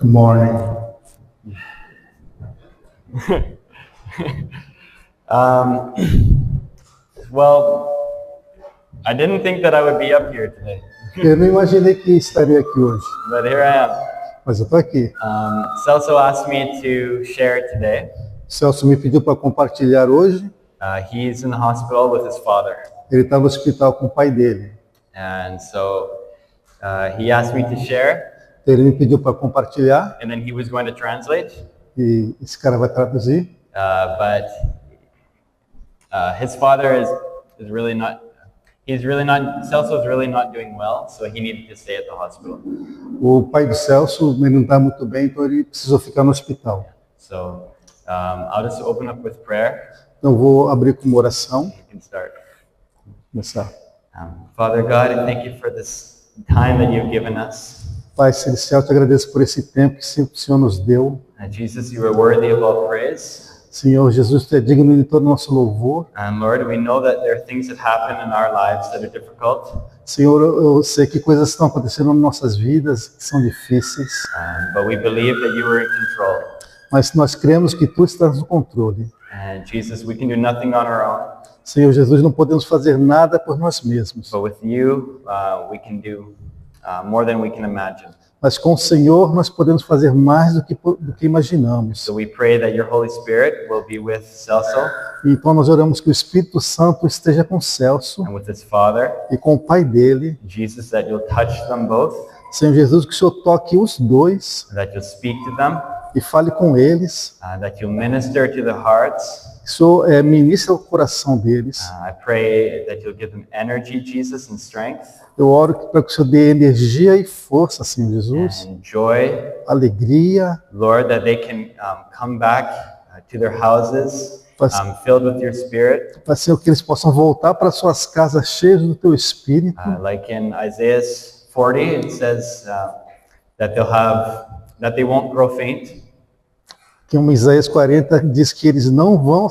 Good morning. Well, I didn't think that I would be up here today, Eu não imaginei que estaria aqui hoje, but here I am. mas eu estou aqui. Celso asked me to share today. Celso me pediu para compartilhar hoje. He's in the hospital with his father, Ele está no hospital com o pai dele. and so he asked me to share, Ele me pediu para compartilhar and then he was going to translate, e esse cara vai traduzir. but his father is really not. Celso is really not doing well, so he needed to stay at the hospital. O pai do Celso ele não está muito bem, então ele precisou ficar no hospital. So I'll just open up with prayer. Então vou abrir com uma oração. You can start. Começar. Father God, I thank you for this time that you've given us. Pai Celestial, te agradeço por esse tempo que o Senhor nos deu. Jesus, you are worthy of all praise. Senhor Jesus, tu é digno de todo o nosso louvor. And Lord, we know that there are things that happen in our lives that are difficult. Senhor, eu sei que coisas estão acontecendo nas nossas vidas que são difíceis, But we believe that you are in control. mas nós cremos que tu estás no controle. And Jesus, we can do nothing on our own. Senhor Jesus, não podemos fazer nada por nós mesmos, But with you, we can do more than we can imagine. mas com o Senhor nós podemos fazer mais do que imaginamos. So we pray that your Holy Spirit will be with Celso Então nós oramos que o Espírito Santo esteja com Celso and with his father. e com o pai dele. Jesus, that you'll touch them both, Senhor Jesus, que o Senhor toque os dois that you'll speak to them, e fale com eles. that you'll minister to the hearts. Que o Senhor ministre o coração deles. I pray that you'll give them energy, Jesus, and strength Eu oro para que o Senhor dê energia e força, Senhor Jesus, and joy. alegria, Lord, that they can come back to their houses filled with your Spirit. para Senhor, que eles possam voltar para suas casas cheios do Teu Espírito. Like in Isaiah 40, it says that they won't grow faint. Que em Isaías 40 diz que eles não vão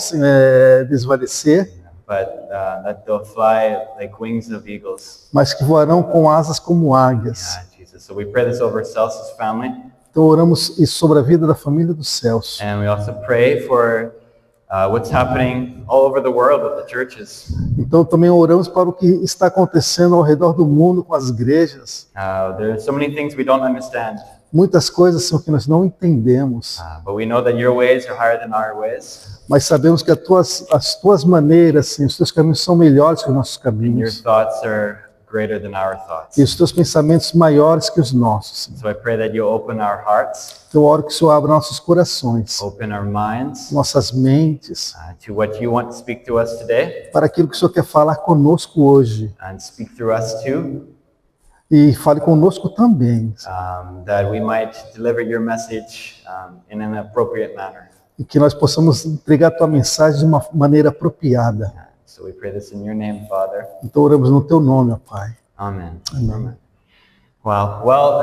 desvanecer, But that they'll fly like wings of eagles. mas que voarão com asas como águias. Jesus. So we pray this over Celso's family. Então oramos isso sobre a vida da família do Celso. And we also pray for what's happening all over the world with the churches. Então também oramos para o que está acontecendo ao redor do mundo com as igrejas. There are so many things we don't understand. Muitas coisas são que nós não entendemos, But we know that your ways are higher than our ways. mas sabemos que as tuas maneiras, sim, os teus caminhos são melhores que os nossos And your caminhos. thoughts are greater than our thoughts. E os teus pensamentos maiores que os nossos. Senhor. So I pray that you open our hearts, Eu oro que o Senhor abra nossos corações, open our minds nossas mentes, to what you want to speak to us today, para aquilo que o Senhor quer falar conosco hoje. and speak through us too, E fale conosco também. that we might deliver your message in an appropriate manner. E que nós possamos entregar a tua mensagem de uma maneira apropriada. So we pray this in your name, Father. Então oramos no teu nome, ó Pai. Amen. Amém. Wow. Well,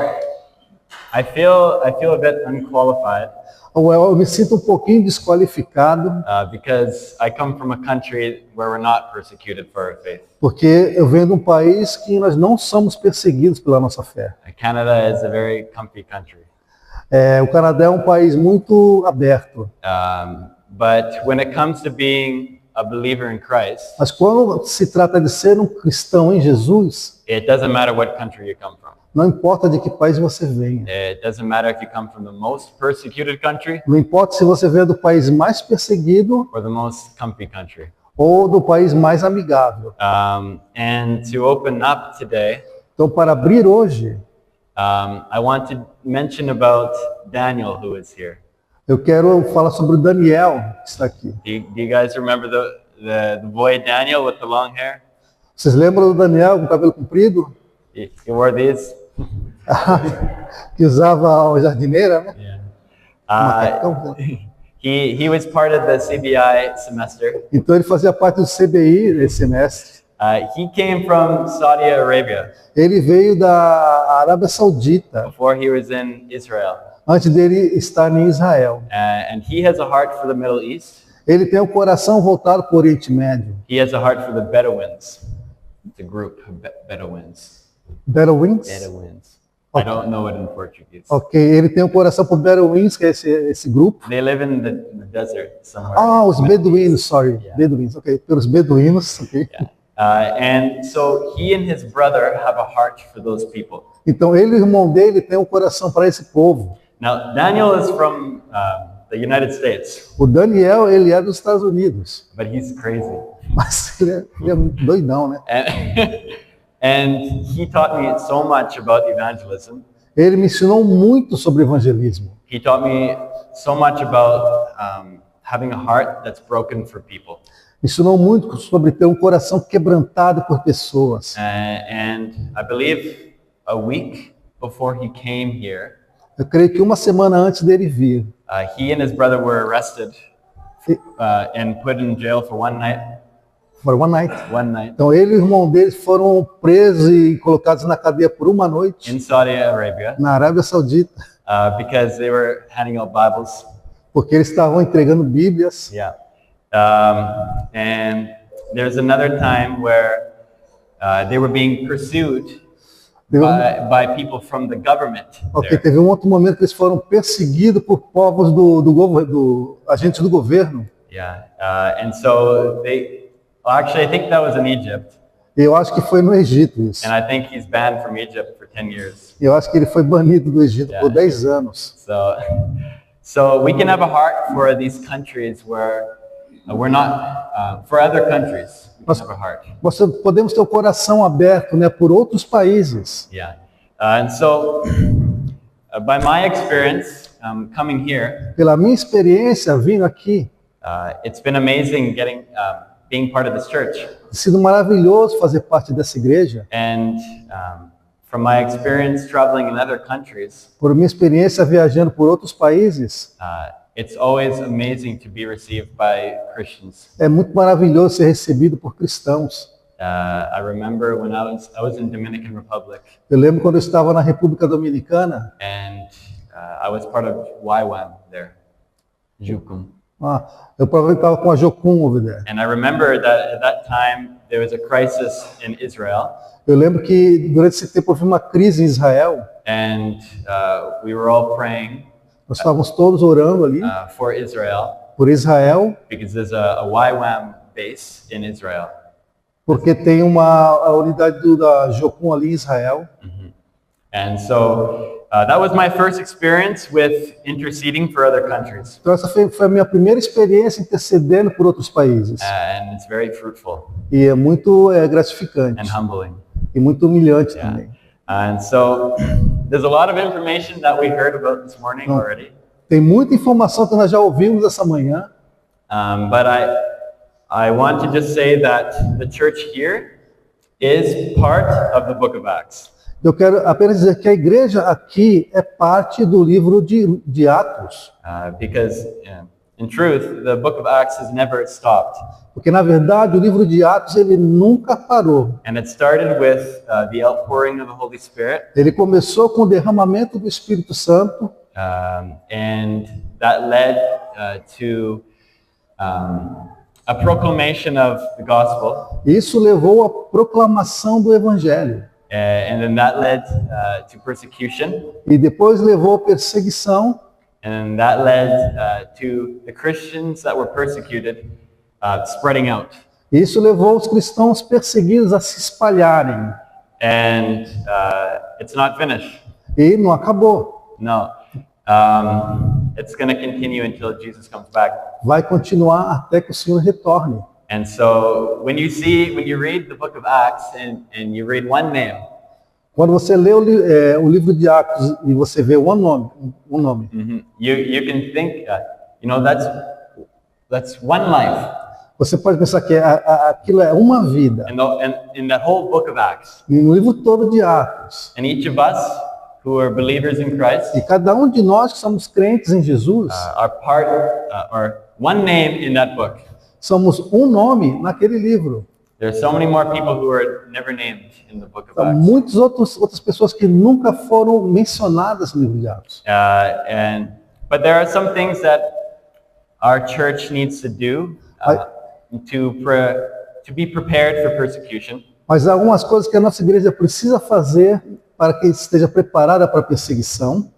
I feel a bit unqualified Eu me sinto um pouquinho desqualificado, because I come from a country where we're not persecuted for our faith. porque eu venho de um país que nós não somos perseguidos pela nossa fé. Canada is a very comfy country. O Canadá é um país muito aberto, But when it comes to being a believer in Christ, mas quando se trata de ser um cristão em Jesus, it doesn't matter what country you come from. não importa de que país você venha, It doesn't matter if you come from the most persecuted country não importa se você vem do país mais perseguido or the most comfy country. ou do país mais amigável. And to open up today, Então, para abrir hoje, I want to mention about Daniel, who is here. eu quero falar sobre o Daniel, que está aqui. Do you guys remember the boy Daniel with the long hair? Vocês lembram do Daniel com o cabelo comprido? He wore these. Que usava a jardineira, né? Yeah. He was part of the CBI semester. Então ele fazia parte do CBI nesse semestre. He came from Saudi Arabia Ele veio da Arábia Saudita, before he was in Israel. antes dele estar em Israel. And he has a heart for the Middle East. Ele tem o coração voltado para o Oriente Médio. He has a heart for the Bedouins. It's a group of Bedouins. Bedouins? Bedouins. I don't know it in Portuguese. Ok, ele tem um coração por Bedouins, que é esse grupo. They live in the desert somewhere. Ah, os beduínos, sorry. Yeah. Beduínos, ok. Pelos beduínos, ok. Yeah. And so he and his brother have a heart for those people. Então ele e o irmão dele tem um coração para esse povo. Now, Daniel is from the United States, O Daniel, ele é dos Estados Unidos. but he's crazy. Mas ele é doidão, né? And he taught me so much about evangelism. Ele me ensinou muito sobre evangelismo. He taught me so much about having a heart that's broken for people. Me ensinou muito sobre ter um coração quebrantado por pessoas. And I believe a week before he came here, Eu creio que uma semana antes dele vir, he and his brother were arrested and put in jail for one night. for one night. One night Então ele e o irmão dele foram presos e colocados na cadeia por uma noite in Saudi Arabia na Arábia Saudita, because they were handing out Bibles. porque eles estavam entregando Bíblias. Yeah. And there's another time where they were being pursued by people from the government. Ok, there. teve um outro momento que eles foram perseguidos por povos do agentes do governo. Yeah. And so actually, I think that was in Egypt. Eu acho que foi no Egito isso. And I think he's banned from Egypt for 10 years. Eu acho que ele foi banido do Egito por 10 anos. So we can have a heart for these countries where we're not, for other countries, we can have a heart. Nós podemos ter o coração aberto, né, por outros países. Yeah. And so, by my experience coming here, Pela minha experiência vindo aqui, it's been amazing being part of this church. tem sido maravilhoso fazer parte dessa igreja. And from my experience traveling in other countries, Por minha experiência viajando por outros países, it's always amazing to be received by Christians. é muito maravilhoso ser recebido por cristãos. I remember when I was in Dominican Republic, Eu lembro quando eu estava na República Dominicana, and I was part of YWAM there, Jukum. Eu provavelmente estava com a Jocum over there. And I remember that at that time there was a crisis in Israel, Eu lembro que durante esse tempo houve uma crise em Israel. and we were all praying Nós estávamos todos orando ali for Israel por Israel, because there's a YWAM base in Israel. porque tem a unidade da Jocum ali em Israel. And so that was my first experience with interceding for other countries, Então essa foi a minha primeira experiência intercedendo por outros países. and it's very fruitful E é muito gratificante and humbling. e muito humilhante Yeah. também. And so there's a lot of information that we heard about this morning already, Tem muita informação que nós já ouvimos essa manhã, but I want to just say that the church here is part of the book of Acts. eu quero apenas dizer que a igreja aqui é parte do livro de Atos, Because in truth, the book of Acts has never stopped. porque na verdade o livro de Atos ele nunca parou. And it started with the outpouring of the Holy Spirit, Ele começou com o derramamento do Espírito Santo, and that led to a proclamation of the gospel, e isso levou à proclamação do evangelho, and then that led to persecution, e depois levou à perseguição, and that led to the Christians that were persecuted spreading out. e isso levou os cristãos perseguidos a se espalharem. And it's not finished. E não acabou. No. It's going to continue until Jesus comes back. Vai continuar até que o Senhor retorne. And so when you read the book of Acts and you read one name, Quando você lê o livro de Atos e você vê um nome, you can think, that's one life. você pode pensar que aquilo é uma vida. And in that whole book of Acts, E no livro todo de Atos, and each of us who are believers in Christ e cada um de nós que somos crentes em Jesus, are part or one name in that book. somos um nome naquele livro. There are so many more people who are never named in the book of Há Acts. muitas outras pessoas que nunca foram mencionadas no livro de Atos. But there are some things that our church needs to do to be prepared for persecution. Mas há algumas coisas que a nossa igreja precisa fazer para que esteja preparada para a perseguição.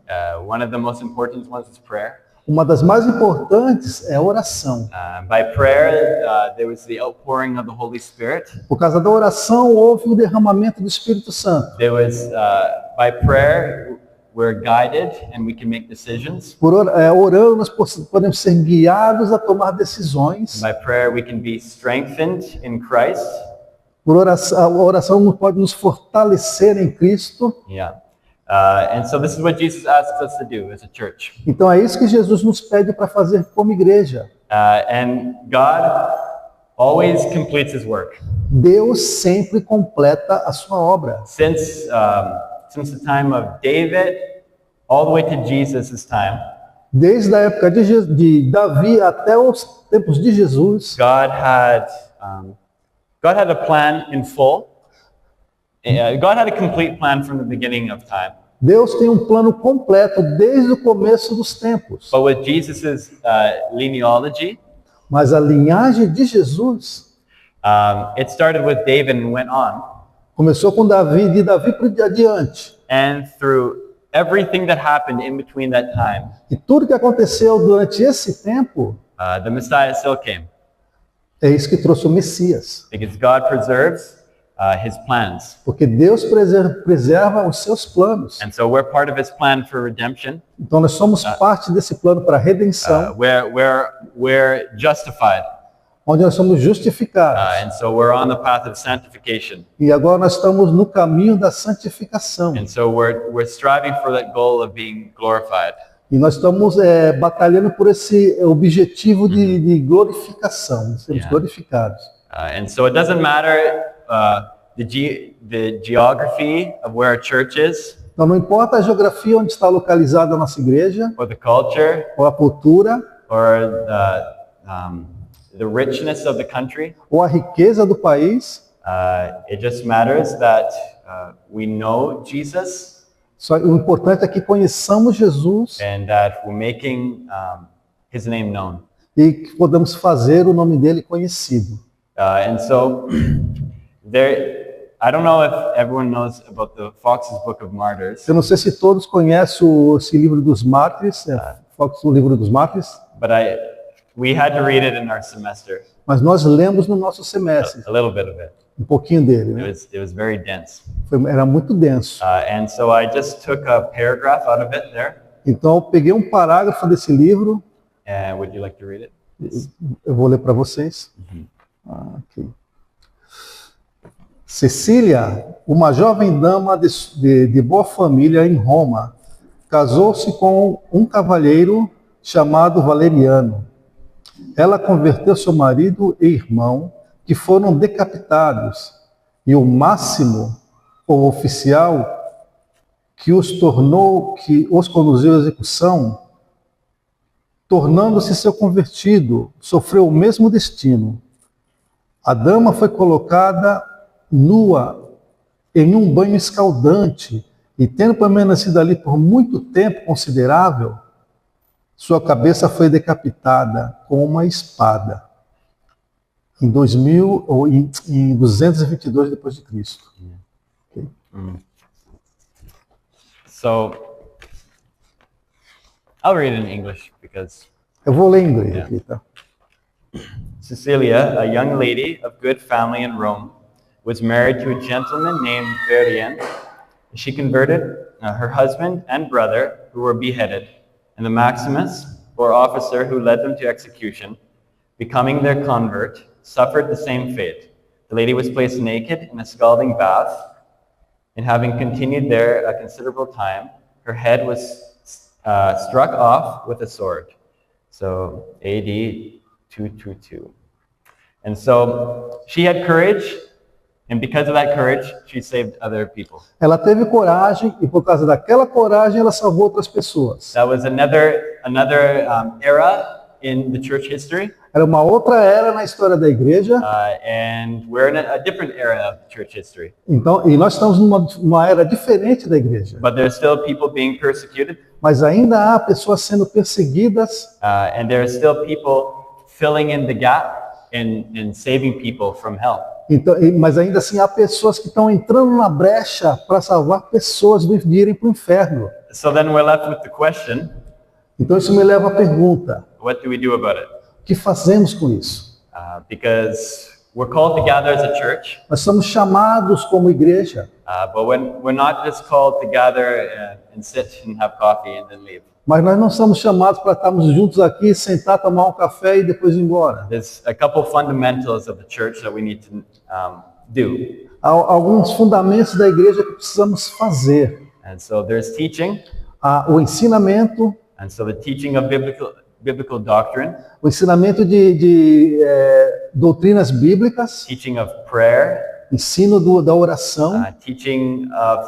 One of the most important ones is prayer. Uma das mais importantes é a oração. By prayer, there was the outpouring of the Holy Spirit. Por causa da oração, houve o derramamento do Espírito Santo. There was, by prayer, we're guided and we can make decisions. Orando, nós podemos ser guiados a tomar decisões. By prayer, we can be strengthened in Christ. Por oração, a oração pode nos fortalecer em Cristo. Yeah. And so this is what Jesus asks us to do as a church. Então é isso que Jesus nos pede para fazer como igreja. And God always completes His work. Deus sempre completa a sua obra. Since the time of David, all the way to Jesus' time, Desde a época de Davi até os tempos de Jesus, God had a plan in full. God had a complete plan from the beginning of time. Deus tem um plano completo desde o começo dos tempos. But with Jesus' genealogy, Mas a linhagem de Jesus it started with David and went on. começou com Davi, de Davi para adiante. And through everything that happened in between that time, E tudo que aconteceu durante esse tempo, the Messiah still came. é isso que trouxe o Messias. Because God preserves His plans. Porque Deus preserva os seus planos. And so we're part of His plan for redemption. Então nós somos parte desse plano para a redenção, We're justified. onde nós somos justificados. And so we're on the path of sanctification. E agora nós estamos no caminho da santificação. And so we're striving for that goal of being glorified. E nós estamos batalhando por esse objetivo de glorificação, de sermos glorificados. And so it doesn't matter the geography of where our church is, Então não importa a geografia onde está localizada a nossa igreja, or the culture, ou a cultura, or the richness of the country. ou a riqueza do país. It just matters that we know Jesus Só, o importante é que conheçamos Jesus and that we're making His name known. e que podamos fazer o nome dele conhecido. And so I don't know if everyone knows about the Fox's Book of Martyrs, Eu não sei se todos conhecem esse livro dos mártires, o livro dos mártires, but we had to read it in our semester, mas nós lemos no nosso semestre, a little bit of it. um pouquinho dele, né? It was very dense. Era muito denso. And so I just took a paragraph out of it there. Então eu peguei um parágrafo desse livro, Would you like to read it? eu vou ler para vocês. Aqui. Cecília, uma jovem dama de boa família em Roma, casou-se com um cavalheiro chamado Valeriano. Ela converteu seu marido e irmão, que foram decapitados, e o máximo, ou oficial, que os conduziu à execução, tornando-se seu convertido, sofreu o mesmo destino. A dama foi colocada nua em um banho escaldante e, tendo permanecido ali por muito tempo considerável, sua cabeça foi decapitada com uma espada em 222 depois de Cristo. Okay. So I'll read it in English because Eu vou ler em inglês aqui, tá? Cecilia, a young lady of good family in Rome, was married to a gentleman named Valerian. She converted her husband and brother, who were beheaded, and the Maximus, or officer who led them to execution, becoming their convert, suffered the same fate. The lady was placed naked in a scalding bath, and having continued there a considerable time, her head was struck off with a sword. So AD 222. And so she had courage, and because of that courage, she saved other people. Ela teve coragem e por causa daquela coragem ela salvou outras pessoas. That was another era in the church history. Era uma outra era na história da igreja. And we're in a different era of church history. Então, e nós estamos numa era diferente da igreja. But there's still people being persecuted. Mas ainda há pessoas sendo perseguidas. And there are still people filling in the gap and saving people from hell. Então, mas ainda assim há pessoas que estão entrando na brecha para salvar pessoas de irem para o inferno. So then we're left with the question, Então isso me leva à pergunta: what do we do about it? o que fazemos com isso? Because we're called to gather as a church, Nós somos chamados como igreja, but we're not just called to gather and sit and have coffee and then leave. mas nós não somos chamados para estarmos juntos aqui, sentar, tomar um café e depois ir embora. There's a couple fundamentals of the church that we need to do. Há alguns fundamentos da igreja que precisamos fazer. And so there's teaching, Há o ensinamento, and so the teaching of biblical doctrine, o ensinamento de doutrinas bíblicas, teaching of prayer, ensino da oração, teaching of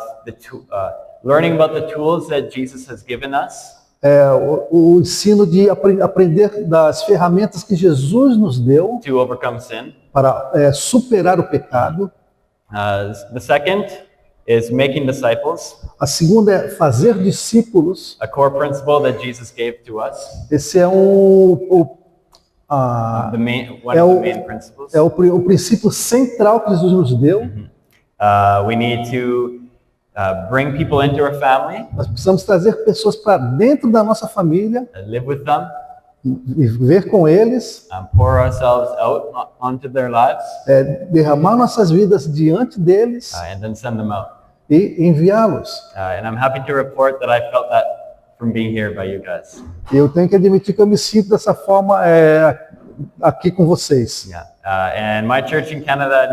learning about the tools that Jesus has given us, o ensino de aprender das ferramentas que Jesus nos deu to overcome sin. para superar o pecado. The second is making disciples, A segunda é fazer discípulos. a core principle that Jesus gave to us, Esse é one of the main principles. o princípio central que Jesus nos deu. We need to bring people into our family, Nós precisamos trazer pessoas para dentro da nossa família, live with them, viver com eles, pour ourselves out onto their lives, derramar nossas vidas diante deles and then send them out. e enviá-los. And I'm happy to report that I felt that from being here by you guys. E eu tenho que admitir que eu me sinto dessa forma aqui com vocês. Yeah. And my church in Canada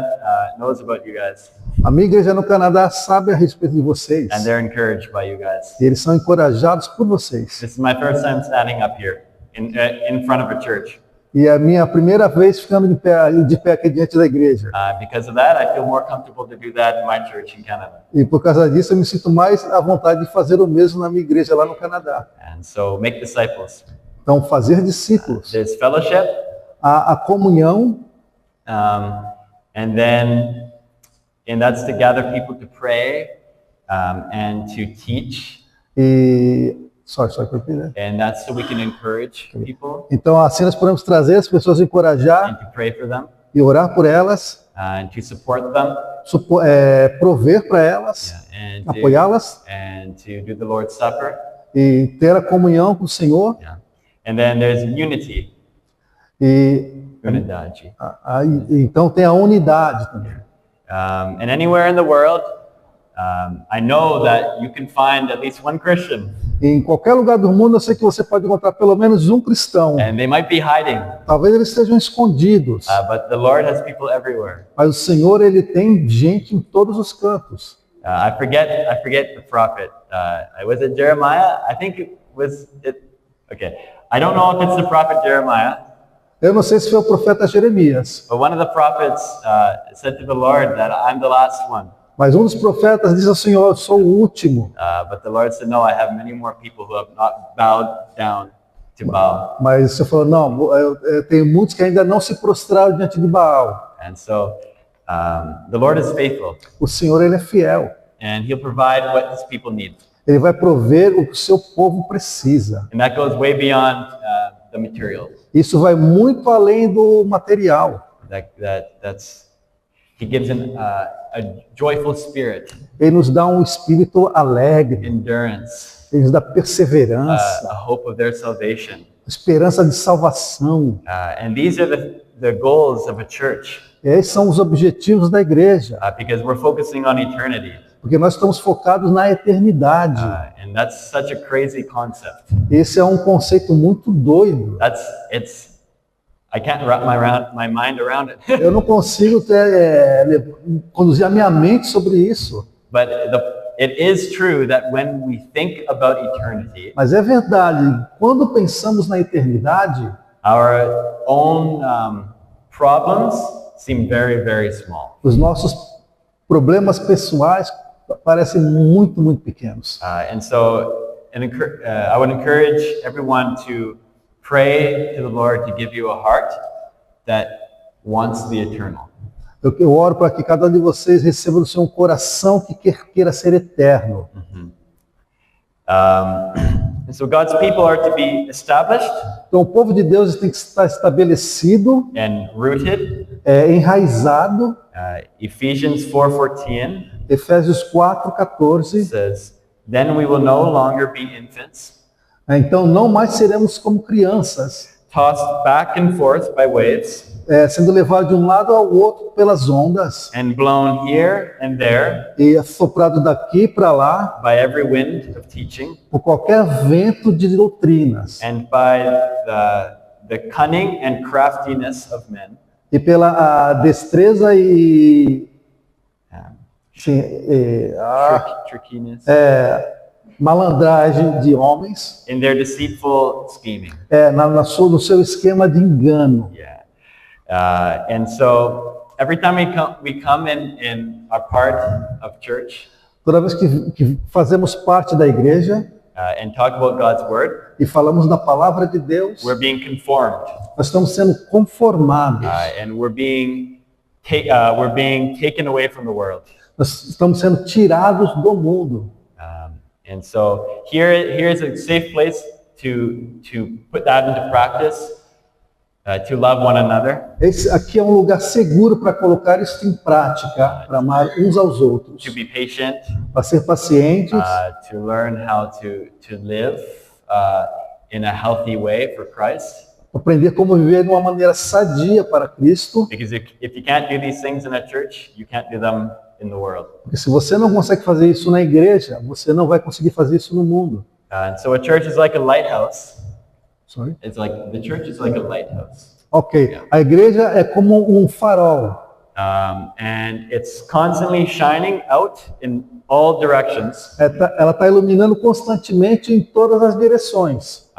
knows about you guys, A minha igreja no Canadá sabe a respeito de vocês. and they're encouraged by you guys. E eles são encorajados por vocês. This is my first time standing up here in front of a church. E é a minha primeira vez ficando de pé aqui diante da igreja. Because of that, I feel more comfortable to do that in my church in Canada. E por causa disso eu me sinto mais à vontade de fazer o mesmo na minha igreja lá no Canadá. And so make disciples. Então, fazer discípulos. There's fellowship, A comunhão, and that's to gather people to pray and to teach, e... Sorry, né? and that's so we can encourage people Então, assim nós podemos trazer as pessoas, encorajar and to pray for them e orar por elas, and to support them prover para elas, and apoiá-las to do the Lord's Supper. e ter a comunhão com o Senhor. Yeah. And then there's unity. E Unidade. então tem a unidade também. And anywhere in the world, I know that you can find at least one Christian, Em qualquer lugar do mundo eu sei que você pode encontrar pelo menos um cristão. and they might be hiding, Talvez eles estejam escondidos, but the Lord has people everywhere. mas o Senhor ele tem gente em todos os cantos. I forget the prophet. Was it Jeremiah? I think it was it. Okay, I don't know if it's the prophet Jeremiah, Eu não sei se foi o profeta Jeremias, but one of the prophets said to the Lord that I'm the last one. mas um dos profetas diz ao Senhor: eu sou o último. But the Lord said, no, I have many more people who have not bowed down to Baal. Mas o Senhor falou: não, eu tenho muitos que ainda não se prostraram diante de Baal. And so the Lord is faithful, O Senhor ele é fiel. and He'll provide what His people need. Ele vai prover o que o seu povo precisa. And that goes way beyond the material. Isso vai muito além do material. He gives a joyful spirit, Ele nos dá um espírito alegre. endurance, Ele nos dá perseverança, a hope of their salvation. esperança de salvação. And these are the goals of a church, E esses são os objetivos da igreja, because we're focusing on eternity. porque nós estamos focados na eternidade. And that's such a crazy concept. Esse é um conceito muito doido. I can't wrap my mind around it. Eu não consigo conduzir a minha mente sobre isso. But it is true that when we think about eternity, Mas é verdade, quando pensamos na eternidade, our own problems seem very, very small. os nossos problemas pessoais parecem muito, muito pequenos. And so I would encourage everyone to pray to the Lord to give you a heart that wants the eternal. Eu oro para que cada um de vocês receba do Senhor um coração que queira ser eterno. And And so God's people are to be established Então o povo de Deus tem que estar estabelecido, and rooted. enraizado. Ephesians 4:14 Efésios 4:14. says, "Then we will no longer be infants, Então não mais seremos como crianças, tossed back and forth by waves, sendo levados de um lado ao outro pelas ondas and blown here and there e soprado daqui para lá by every wind of teaching, por qualquer vento de doutrinas and by the cunning and craftiness of men." e pela destreza e sim, Trickiness malandragem de homens in their deceitful scheming. no seu esquema de engano. Yeah. And so every time we come in our part of church Toda vez que fazemos parte da igreja and talk about God's word, e falamos da palavra de Deus, we're being conformed, nós estamos sendo conformados. and we're being taken away from the world. Nós estamos sendo tirados do mundo. And so here's a safe place to put that into practice, to love one another, Esse aqui é um lugar seguro para colocar isso em prática, para amar uns aos outros, to be patient, para ser pacientes, to learn how to live in a healthy way for Christ. aprender como viver de uma maneira sadia para Cristo. Because if you can't do these things in a church, you can't do them in the world. Porque se você não consegue fazer isso na igreja, você não vai conseguir fazer isso no mundo. And so a church is like a lighthouse. Sorry. It's like the church is like a lighthouse. Ok, a igreja é como um farol. And it's constantly shining out in all directions, Ela está iluminando constantemente em todas as direções,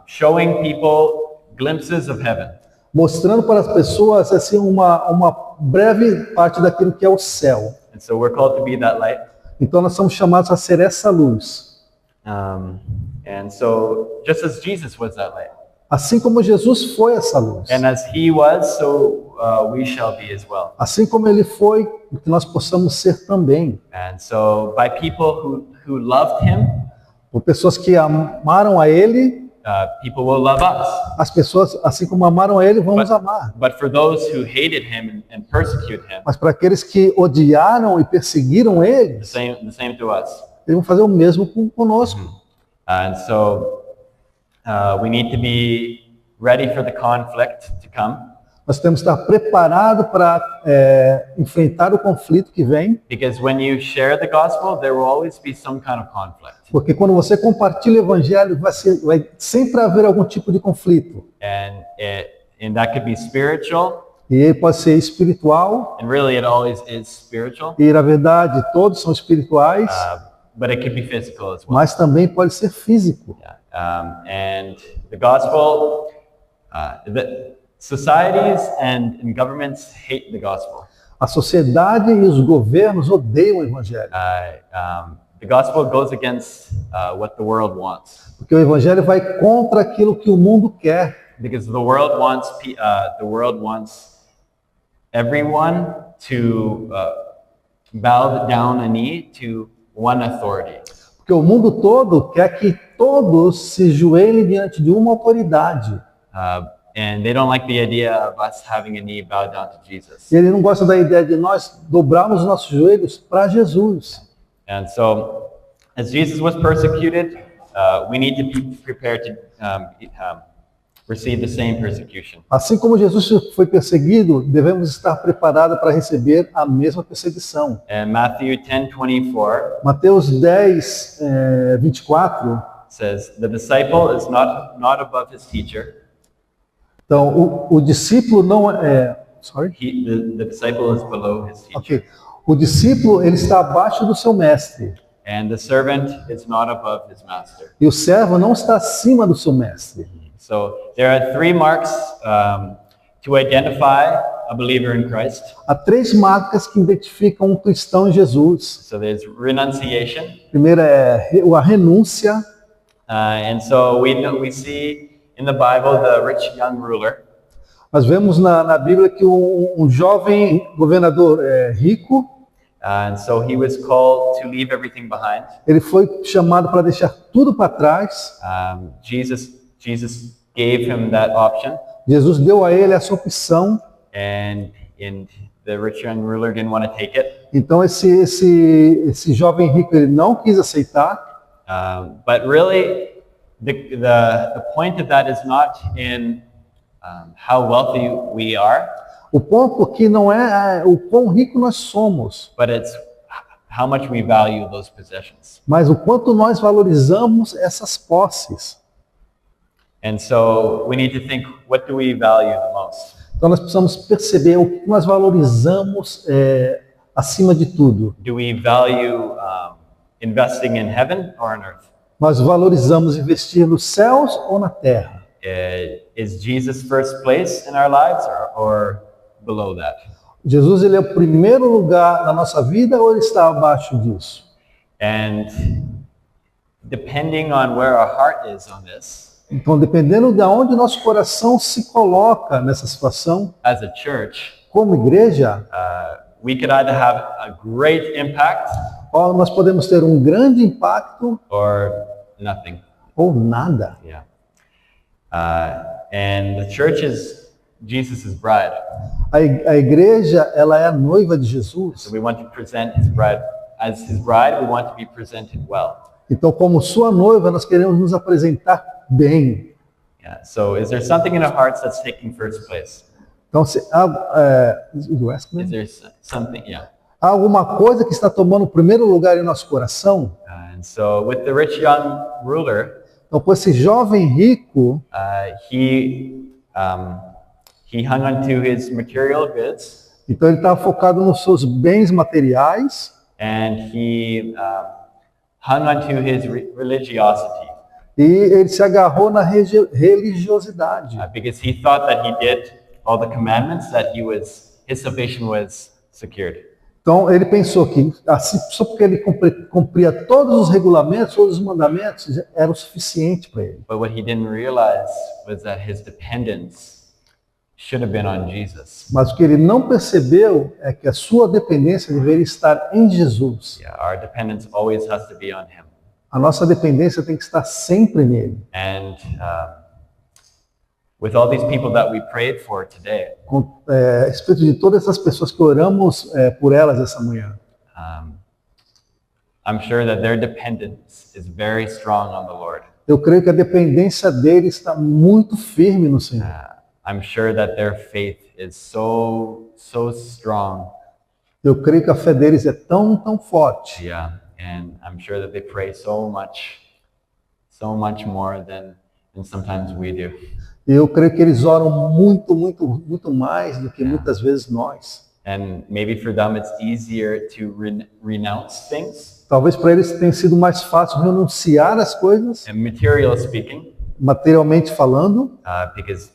showing people glimpses of heaven. mostrando para as pessoas assim uma breve parte daquilo que é o céu. And so we're called to be that light. Então nós somos chamados a ser essa luz. And so just as Jesus was that light, Assim como Jesus foi essa luz. and as he was, so we shall be as well. Assim como ele foi, que nós possamos ser também. And so by people who loved him, Por pessoas que amaram a ele, people will love us. as pessoas, assim como amaram a ele, vão nos amar. But for those who hated him and persecute him, Mas para aqueles que odiaram e perseguiram ele, the same to us. eles vão fazer o mesmo conosco. And so we need to be ready for the conflict to come, Nós temos que estar preparados para enfrentar o conflito que vem, because when you share the gospel, there will always be some kind of conflict. porque quando você compartilha o evangelho, vai sempre haver algum tipo de conflito. And that could be spiritual, E ele pode ser espiritual, and really it always is spiritual, e na verdade todos são espirituais, but it could be physical as well. mas também pode ser físico. Yeah. And the gospel, the societies and governments hate the gospel. A sociedade e os governos odeiam o evangelho, The gospel goes against what the world wants, porque o evangelho vai contra aquilo que o mundo quer. because the world wants everyone to bow down a knee to one authority. Porque o mundo todo quer que todos se joelhem diante de uma autoridade. And they don't like the idea of us having a knee bowed down to Jesus. E ele não gosta da ideia de nós dobrarmos os nossos joelhos para Jesus. And so, as Jesus was persecuted, we need to be prepared to receive the same persecution. Assim como Jesus foi perseguido, devemos estar preparados para receber a mesma perseguição. And Matthew 10:24 Mateus 10, 24. says, "The disciple is not above his teacher. Então, o discípulo não é... Sorry? The disciple is below his teacher. Ok. O discípulo, ele está abaixo do seu mestre. And the servant is not above his master." E o servo não está acima do seu mestre. So there are three marks to identify a believer in Christ. Há 3 marcas que identificam um cristão em Jesus. So there's renunciation. Primeira é a renúncia. And so we see in the Bible the rich young ruler. Nós vemos na Bíblia que um jovem governador rico, And so he was called to leave everything behind. Ele foi chamado para deixar tudo para trás. Jesus gave him that option. Jesus deu a ele essa opção. And the rich young ruler didn't want to take it. Então esse jovem rico ele não quis aceitar. But really, the point of that is not in how wealthy we are. O ponto aqui não é o quão rico nós somos, but it's how much we value those possessions. mas o quanto nós valorizamos essas posses. And so we need to think, what do we value the most? Então nós precisamos perceber o que nós valorizamos acima de tudo. Do we value investing in heaven or on earth? Nós valorizamos investir nos céus ou na terra? Is Jesus first place in our lives or below that? Jesus ele é o primeiro lugar na nossa vida ou ele está abaixo disso? And depending on where our heart is on this, então dependendo de onde nosso coração se coloca nessa situação, as a church, como igreja, we could either have a great impact, ou nós podemos ter um grande impacto, or nothing, ou nada. Yeah. And the church is Jesus' bride. A igreja, ela é a noiva de Jesus. So we want to present his bride as his bride. We want to be presented well. Então, como sua noiva, nós queremos nos apresentar bem. Yeah. So, is there something in our hearts that's taking first place? Então, se há, Is there something? Yeah. há alguma coisa que está tomando o primeiro lugar em nosso coração? And so, with the rich young ruler, então, com esse jovem rico, he hung on to his material goods. Então ele estava focado nos seus bens materiais. And he hung on to his religiosity. E ele se agarrou na religiosidade. Because he thought that he did all the commandments, that his salvation was secured. Então ele pensou que assim, só porque ele cumpria todos os regulamentos, todos os mandamentos, era o suficiente para ele. But what he didn't realize was that his dependence should have been on Jesus. Mas o que ele não percebeu é que a sua dependência deveria estar em Jesus. Yeah, our dependence always has to be on him. A nossa dependência tem que estar sempre nele. And with all these people that we prayed for today, Com a respeito de todas essas pessoas que oramos por elas essa manhã, I'm sure that their dependence is very strong on the Lord. eu creio que a dependência deles está muito firme no Senhor. I'm sure that their faith is so strong. Eu creio que a fé deles é tão forte. Yeah, and I'm sure that they pray so much more than sometimes we do. Eu creio que eles oram muito mais do que muitas vezes nós. And maybe for them it's easier to renounce things. Talvez para eles tenha sido mais fácil renunciar às coisas, And material speaking, materialmente falando, because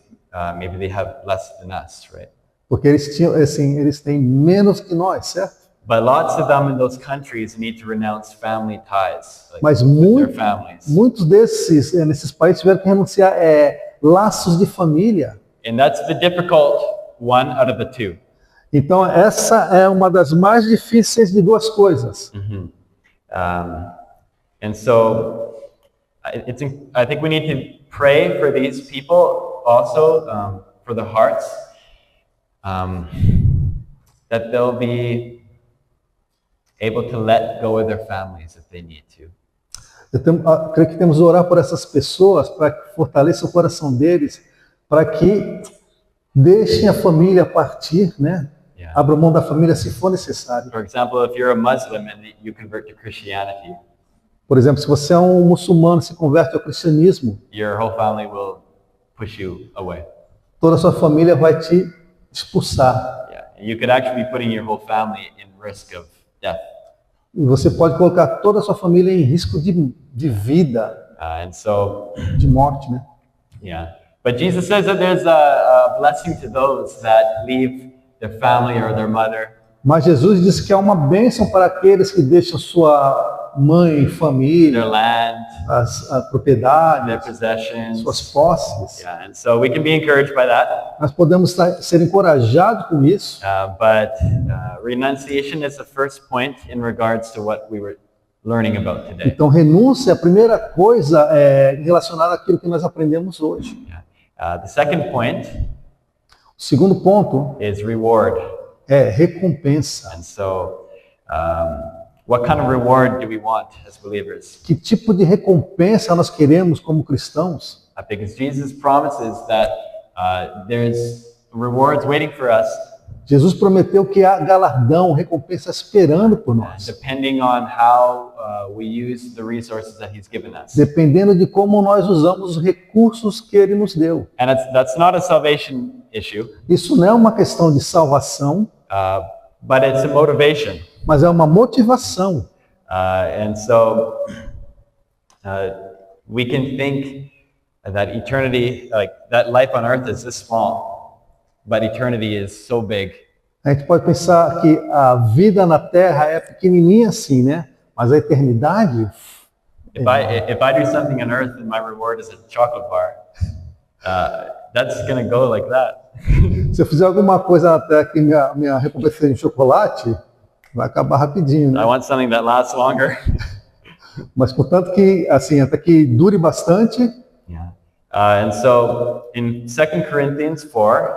maybe they have less than us, right? porque eles têm menos que nós, certo? But lots of them in those countries need to renounce family ties, like Mas their families. muitos nesses países tiveram que renunciar laços de família. And that's the difficult one out of the two. Então essa é uma das mais difíceis de duas coisas. And so I think we need to pray for these people also, for the hearts, that they'll be able to let go of their families if they need to. Eu creio que temos que orar por essas pessoas para que fortaleça o coração deles, para que deixem a família partir, né? Yeah. Abra mão da família se for necessário. For example, if you're a Muslim and you convert to Christianity, Por exemplo, se você é um muçulmano e se converte ao cristianismo, your whole family will push you away. toda a sua família vai te expulsar. Yeah. You could actually be putting your whole family in risk of death. E você pode colocar toda a sua família em risco de vida, And so, de morte, né? yeah. But Jesus says that there's a blessing to those that leave their family or their mother. Mas Jesus disse que há uma bênção para aqueles que deixam sua mãe, their família, land, a their propriedade, possessions. suas posses. Yeah, and so we can be encouraged by that. Nós podemos ser encorajados com isso, But renunciation is the first point in regards to what we were learning about today. então renúncia é a primeira coisa relacionada àquilo que nós aprendemos hoje. The second point O segundo ponto is reward. é recompensa. And so, what kind of reward do we want as believers? Que tipo de recompensa nós queremos como cristãos? Because Jesus promises that there's rewards waiting for us, Jesus prometeu que há galardão, recompensa esperando por nós, depending on how we use the resources that He's given us. dependendo de como nós usamos os recursos que Ele nos deu. And that's not a salvation issue, Isso não é uma questão de salvação, but it's a motivation. mas é uma motivação. And so we can think that eternity, like that life on earth is this small, but eternity is so big. A gente pode pensar que a vida na Terra é pequenininha assim, né? Mas a eternidade, If I do something on earth and my reward is a chocolate bar, that's gonna go like that. se eu fizer alguma coisa na Terra que minha recompensa seja em chocolate, vai acabar rapidinho, né? I want something that lasts longer. Mas contanto que, assim, até que dure bastante. Yeah. And so in 2 Corinthians 4,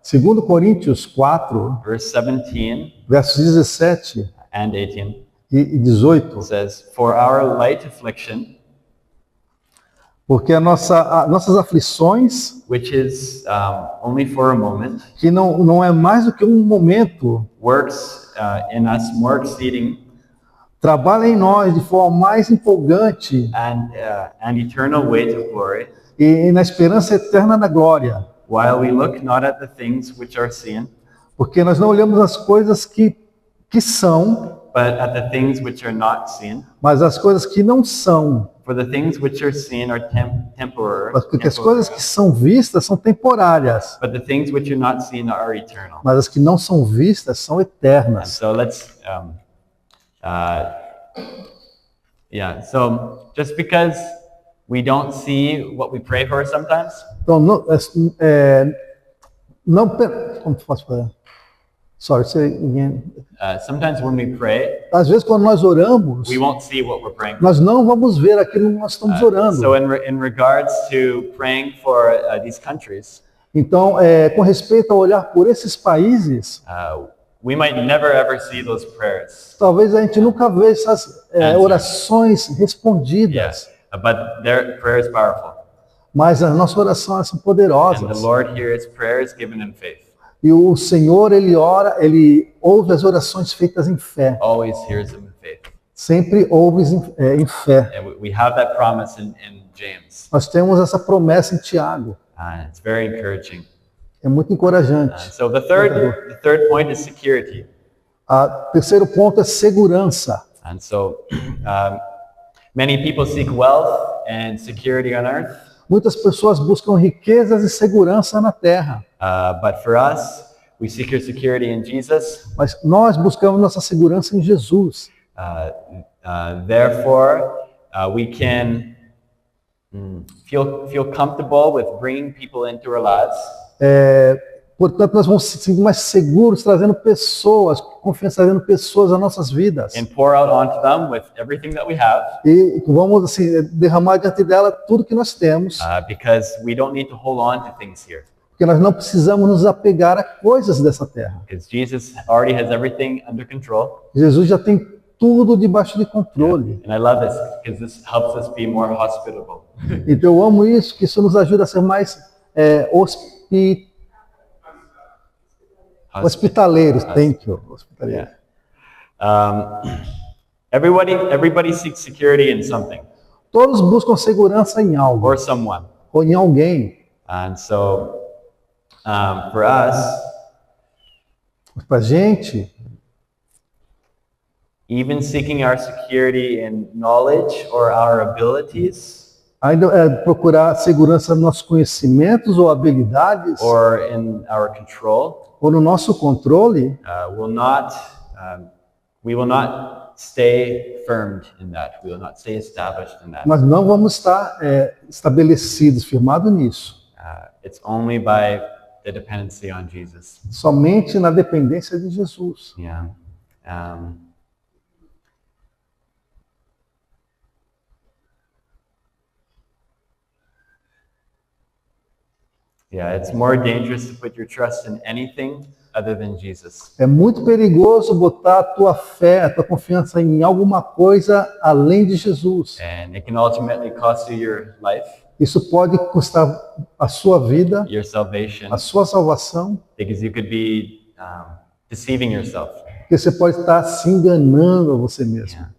2 Coríntios 4, verse 17 versos 17 and 18, e 18, it says, "For our light affliction, porque nossas aflições, which is only for a moment, que não é mais do que um momento, works in us more exceeding trabalham em nós de forma mais empolgante and eternal weight of glory, e na esperança eterna da glória. while we look not at the things which are seen, Porque nós não olhamos as coisas que são, but at the things which are not seen. mas as coisas que não são. For the things which are seen are temporary, Porque as coisas que são vistas são temporárias, but the things which are not seen are eternal." mas as que não são vistas são And eternas. so let's, so just because we don't see what we pray for sometimes, Então, como posso falar? Sorry, say again. sometimes when we pray, Às vezes, quando nós oramos, we won't see what we're praying for. nós não vamos ver aquilo que nós estamos orando. So in regards to praying for these countries, Então, com respeito a olhar por esses países, we might never ever see those prayers. talvez a gente nunca veja essas orações respondidas, But their prayer is powerful. mas as nossas orações são And the poderosas. Lord hears prayers given in faith. E o Senhor, Ele ora, Ele ouve as orações feitas em fé. Always hears them in faith. Sempre ouve em fé. And we have that promise in James. Nós temos essa promessa em Tiago. It's very encouraging. É muito encorajante. So the third point is security. Terceiro ponto é segurança. And so many people seek wealth and security on earth, Muitas pessoas buscam riquezas e segurança na terra, but for us, we seek our security in Jesus. mas nós buscamos nossa segurança em Jesus. Therefore, we can feel comfortable with bringing people into our lives Portanto, nós vamos se sentir mais seguros trazendo pessoas, confiança trazendo pessoas às nossas vidas. and pour out onto them with everything that we have, E vamos assim derramar diante dela tudo que nós temos, because we don't need to hold on to things here. porque nós não precisamos nos apegar a coisas dessa terra. Because Jesus already has everything under control. Jesus já tem tudo debaixo de controle. And I love this because this helps us be more hospitable. Então eu amo isso, que isso nos ajuda a ser mais hospitaleiros. Thank you. Hospitaleiros. Everybody seeks security in something Todos buscam segurança em algo or someone. ou em alguém. And so for us, Para a gente, even seeking our security in knowledge or our abilities ainda procurar segurança nos nossos conhecimentos ou habilidades or in our control, ou no nosso controle, we will not stay firmed in that. We will not stay established in that. Nós não vamos estar estabelecidos, firmados nisso. It's only by the dependency on Jesus. Somente na dependência de Jesus. Yeah. Yeah, it's more dangerous to put your trust in anything other than Jesus. É muito perigoso botar a tua fé, a tua confiança em alguma coisa além de Jesus. And it can ultimately cost you your life, Isso pode custar a sua vida, your salvation, a sua salvação, because you could be deceiving yourself. porque você pode estar se enganando a você mesmo. Yeah.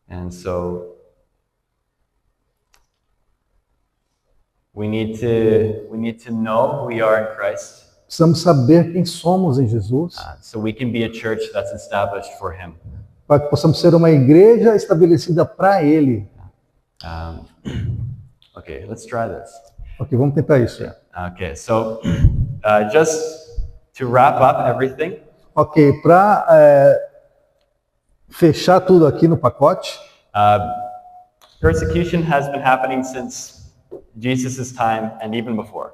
And so we need to know who we are in Christ, Precisamos saber quem somos em Jesus, so we can be a church that's established for Him. para que possamos ser uma igreja estabelecida para Ele. Okay, let's try this. Ok, vamos tentar isso. Okay, so just to wrap up everything, Ok, para fechar tudo aqui no pacote, persecution has been happening since Jesus' time and even before.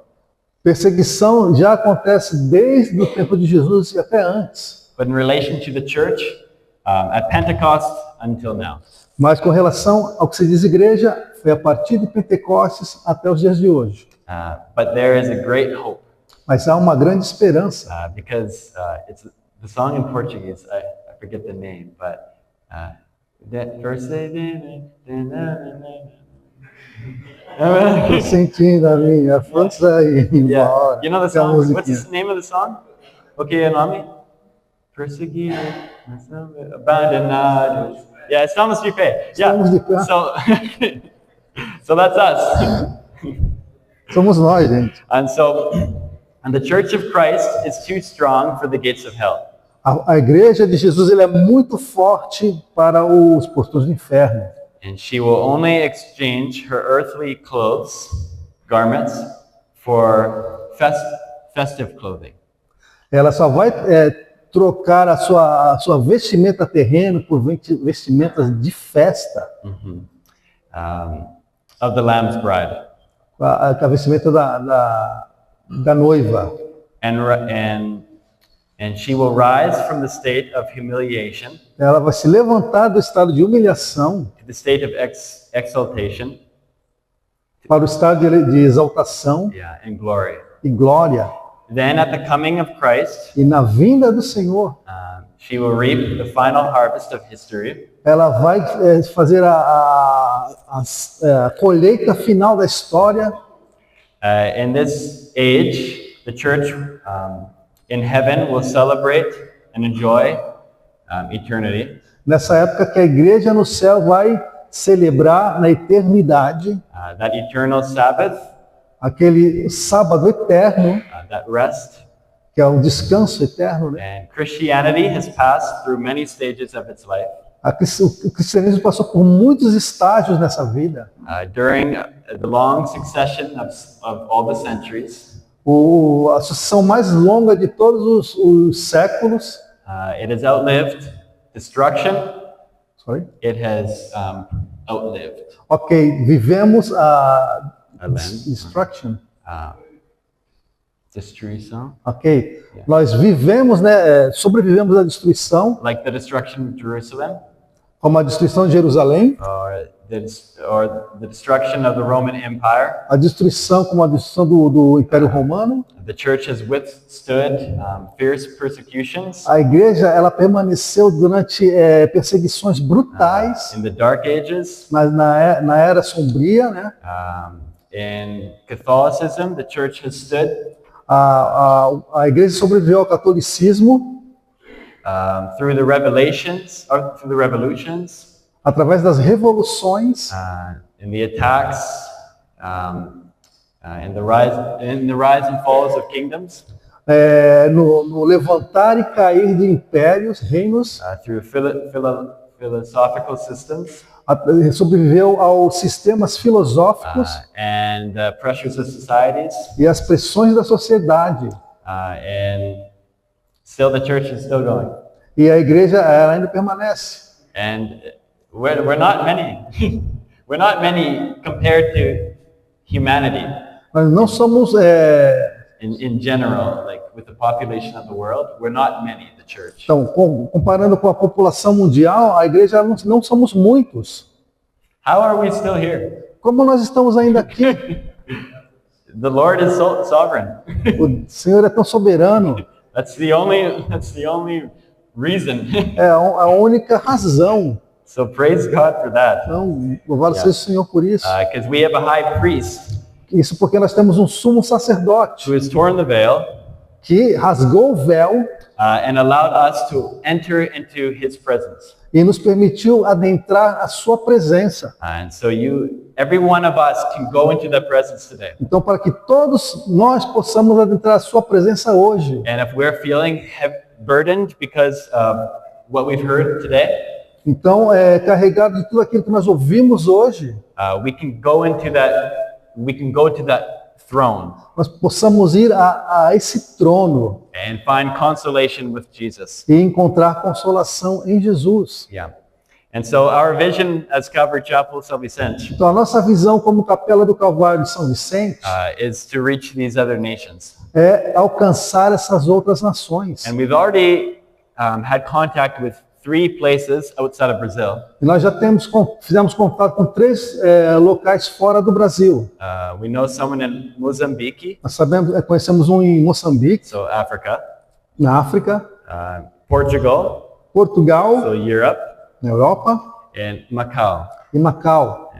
perseguição já acontece desde o tempo de Jesus e até antes. But in relation to the church, at Pentecost until now. Mas com relação ao que se diz igreja, foi a partir de Pentecostes até os dias de hoje. But there is a great hope, Mas há uma grande esperança, because it's the song in Portuguese. I forget the name, but that verse. sentindo a minha força ir embora. Yeah, you know the Que é a song. What's musiquinha. the name of the song? Okay, o nome? Perseguido, abandonados. Yeah, estamos de pé. Yeah. Estamos de pé. So that's us. Somos nós, gente. And the Church of Christ is too strong for the gates of hell. A igreja de Jesus ele é muito forte para os portões do inferno. And she will only exchange her earthly clothes, garments, for festive clothing. Ela só vai trocar a sua vestimenta terrena por vestimentas de festa. Of the Lamb's bride. A vestimenta da noiva. And she will rise from the state of humiliation Ela vai se levantar do estado de humilhação to the state of exaltation, para o estado de exaltação and glory. e glória. Then at the coming of Christ, E na vinda do Senhor, she will reap the final harvest of history, ela vai fazer a colheita final da história. in this age, the church in heaven will celebrate and enjoy eternity. Nessa época que a igreja no céu vai celebrar na eternidade That eternal Sabbath, aquele sábado eterno, that rest. que é o descanso eterno, né? And Christianity has passed through many stages of its life. O cristianismo passou por muitos estágios nessa vida. During the long succession of all the centuries, A sucessão mais longa de todos os séculos. it has outlived destruction. Sorry? It has outlived Ok, vivemos a destruction. destruição. Ok, nós vivemos, né? Sobrevivemos à destruição, Like the destruction of Jerusalem, como a destruição de Jerusalém, or the destruction of the Roman Empire. a destruição como a destruição do Império Romano. The church has withstood fierce persecutions A igreja ela permaneceu durante perseguições brutais in the Dark Ages. na era sombria, né? In Catholicism, the church has stood A igreja sobreviveu ao catolicismo through the revelations, or through the revolutions, através das revoluções, in the attacks, in the rise and falls of kingdoms, no levantar e cair de impérios, reinos, through philosophical systems, sobreviveu aos sistemas filosóficos and pressures of societies, e às pressões da sociedade. and still the church is still going. E a igreja ela ainda permanece. And we're not many. We're not many compared to humanity Nós não somos, in general, like with the population of the world. We're not many, the church. então, comparando com a população mundial, a igreja não somos muitos. How are we still here? Como nós estamos ainda aqui? The Lord is sovereign. O Senhor é tão soberano. That's the only reason. É a única razão. So praise God for that. Então, louvado seja o Senhor por isso. Because we have a high priest Isso porque nós temos um sumo sacerdote who has torn the veil que rasgou o véu and allowed us to enter into his presence. e nos permitiu adentrar a sua presença. And so every one of us can go into that presence today. Então, para que todos nós possamos adentrar a sua presença hoje. And if we're feeling burdened because of what we've heard today, Então, carregado de tudo aquilo que nós ouvimos hoje, we can go to that throne nós possamos ir a esse trono and find consolation with Jesus. e encontrar consolação em Jesus. Yeah. And so our vision as Calvary Chapel São Vicente Então, a nossa visão como Capela do Calvário de São Vicente is to reach these other nations. é alcançar essas outras nações. And we've already had contact with 3 places outside of Brazil. E nós já fizemos contato com 3 locais fora do Brasil. We know someone in Mozambique, Nós conhecemos um em Moçambique, so Africa, na África, Portugal, Portugal, so Europe, na Europa, and Macau, e Macau,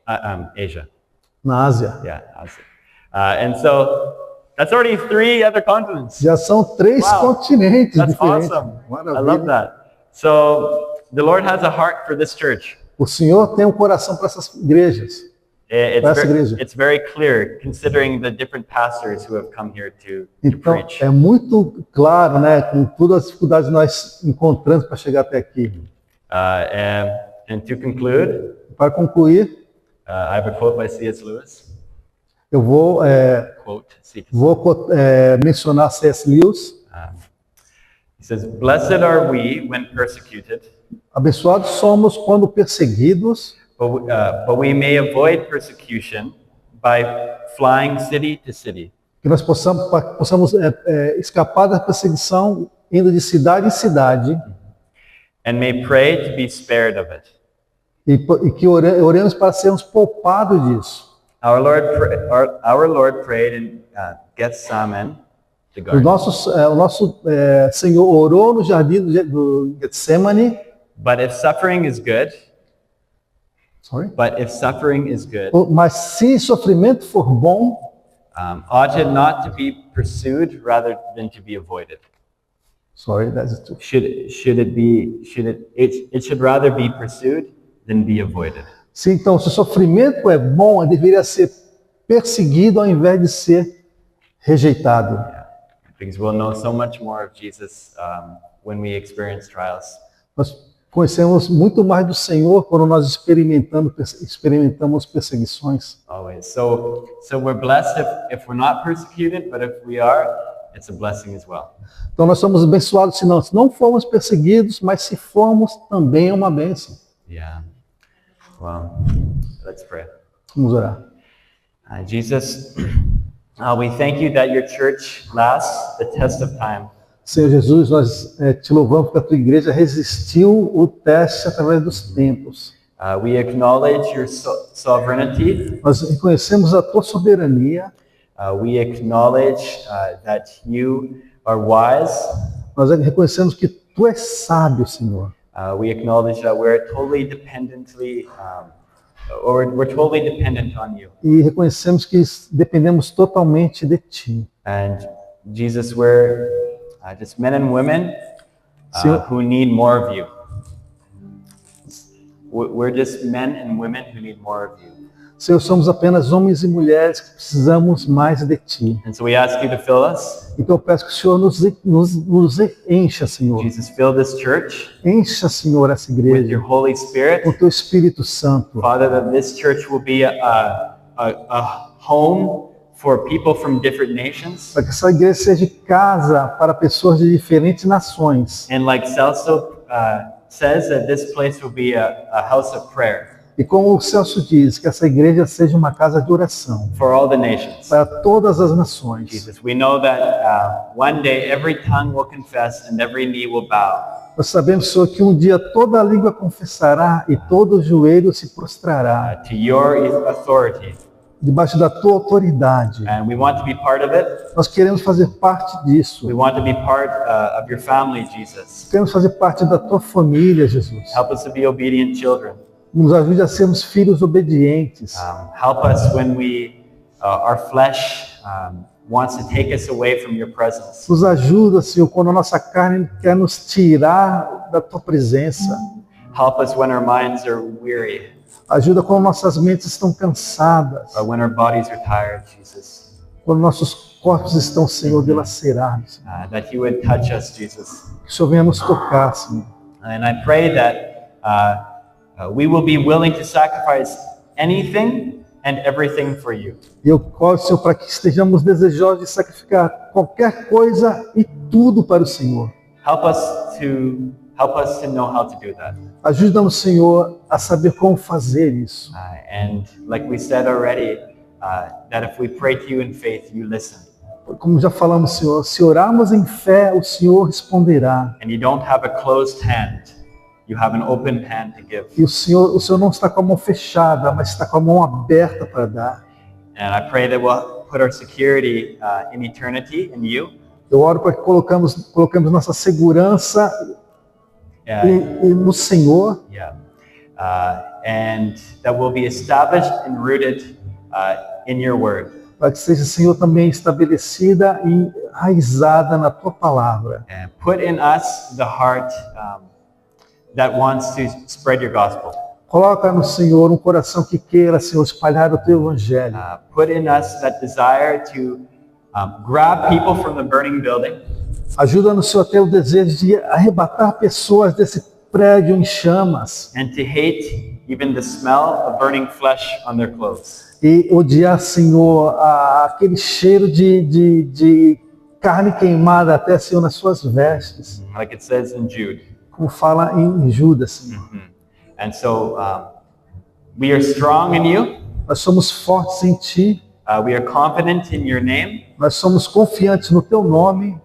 and Asia. na Ásia. Yeah, Asia. And so that's already 3 other continents. Já são 3 Wow. continentes That's diferentes. awesome. I Maravilha. love that. So the Lord has a heart for this church. O Senhor tem um coração para essas igrejas. It's very clear, considering the different pastors who have come here to Então, preach. é muito claro, né, com todas as dificuldades que nós encontramos para chegar até aqui. And to conclude, Para concluir, I have a quote by C.S. Lewis. eu vou mencionar C.S. Lewis. He says, "Blessed are we when persecuted, Abençoados somos quando perseguidos, but we may avoid persecution by flying city to city." que nós possamos escapar da perseguição indo de cidade em cidade And may pray to be spared of it. e que oremos para sermos poupados disso. Our Lord prayed in Gethsemane, the O garden. nosso Senhor orou no jardim do Getsemane. But if suffering is good, Sorry. But Mas se sofrimento for bom, ought it not to be pursued rather than to be avoided? It should rather be pursued than be avoided. Se então se o sofrimento é bom, ele deveria ser perseguido ao invés de ser rejeitado. Yeah. Because we'll know so much more of Jesus when we experience trials. Nós conhecemos muito mais do Senhor quando nós experimentamos perseguições. Always. So we're blessed if we're not persecuted, but if we are, it's a blessing as well. Então nós somos abençoados se não formos perseguidos, mas se formos também é uma bênção. Yeah. Well, let's pray. Vamos orar. Jesus, we thank you that your church lasts the test of time. Senhor Jesus, nós te louvamos porque a tua igreja resistiu o teste através dos tempos. We acknowledge your sovereignty. Nós reconhecemos a tua soberania. We acknowledge that you are wise. Nós reconhecemos que tu és sábio, Senhor. We acknowledge that we're totally dependent on you. E reconhecemos que dependemos totalmente de ti. And Jesus, we're just men and women who need more of you. We're just men and women who need more of you. Senhor, somos apenas homens e mulheres que precisamos mais de ti. And so we ask you to fill us. Então eu peço que o Senhor nos encha, Senhor. Jesus, fill this church Encha, Senhor, essa with igreja your Holy Spirit. com o teu Espírito Santo. Father, that this church will be a home for people from different nations. Para que essa igreja seja casa para pessoas de diferentes nações. And like Celso says that this place will be a house of prayer E como o Celso diz, que essa igreja seja uma casa de oração for all the nations. para todas as nações. Jesus, we know that one day every tongue will confess and every knee will bow Nós sabemos, Senhor, que um dia toda a língua confessará e todo joelho se prostrará to your authority. debaixo da tua autoridade. And we want to be part of it. Nós queremos fazer parte disso. We want to be part of your family, Jesus. Queremos fazer parte da tua família, Jesus. Help us to be obedient children. Nos ajude a sermos filhos obedientes. Help us when our flesh wants to take us away from your presence. Nos ajuda, Senhor, quando a nossa carne quer nos tirar da tua presença. Help us when our minds are weary, Ajuda quando nossas mentes estão cansadas. or when our bodies are tired, Jesus. Quando nossos corpos estão, Senhor, dilacerados. That you would touch us, Jesus. Que o Senhor venha nos tocar, Senhor. And I pray that we will be willing to sacrifice anything and everything for you. E eu oro, Senhor, para que estejamos desejosos de sacrificar qualquer coisa e tudo para o Senhor. Help us to know how to do that. Ajuda-nos, Senhor, a saber como fazer isso. And like we said already, that if we pray to you in faith, you listen. Como já falamos, Senhor, se orarmos em fé, o Senhor responderá. And you don't have a closed hand. You have an open hand to give. E o Senhor não está com a mão fechada, mas está com a mão aberta para dar. And I pray that we'll put our security in eternity in you. Eu oro para que colocamos nossa segurança no Senhor. Yeah. And that will be established and rooted in your word. Para que seja, Senhor, também estabelecida e enraizada na tua palavra. And put in us the heart that wants to spread your gospel. Coloca no Senhor um coração que queira, Senhor, espalhar o teu evangelho. Put in us that desire to grab people from the burning building. Ajuda-nos, Senhor, a ter o desejo de arrebatar pessoas desse prédio em chamas. And to hate even the smell of burning flesh on their clothes. E odiar, Senhor, aquele cheiro de carne queimada até, Senhor, nas suas vestes. Like it says in Jude. Como fala em Judas, Senhor. And so we are strong in you. Nós somos fortes em Ti. We are confident in your name. Nós somos confiantes no Teu nome.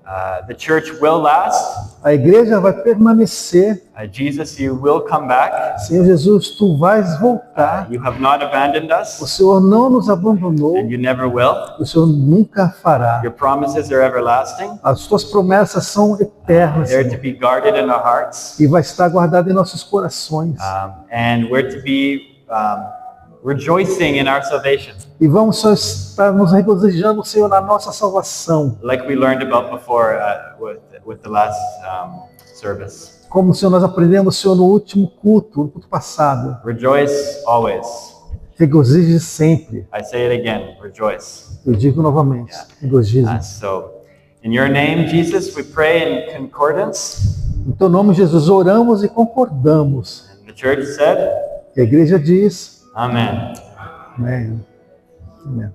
The church will last. A igreja vai permanecer. Jesus, you will come back. Senhor Jesus, Tu vais voltar. You have not abandoned O us. Senhor não nos abandonou. And you never will. O Senhor nunca fará. Your promises are everlasting. As Tuas promessas são eternas, They're to Senhor. be guarded in our hearts. E vai estar guardada em nossos corações. And we're to be rejoicing in our salvation. E vamos só estar nos regozijando, Senhor, na nossa salvação. Like we learned about before with the last service. Como, Senhor, nós aprendemos, Senhor, no último culto, no culto passado. Rejoice always. Regozije sempre. I say it again, rejoice. Eu digo novamente, regozije. So, in your name, Jesus, we pray in concordance. Em Teu nome, Jesus, oramos e concordamos. And the church said, E a igreja diz, Amen. amém. Amém.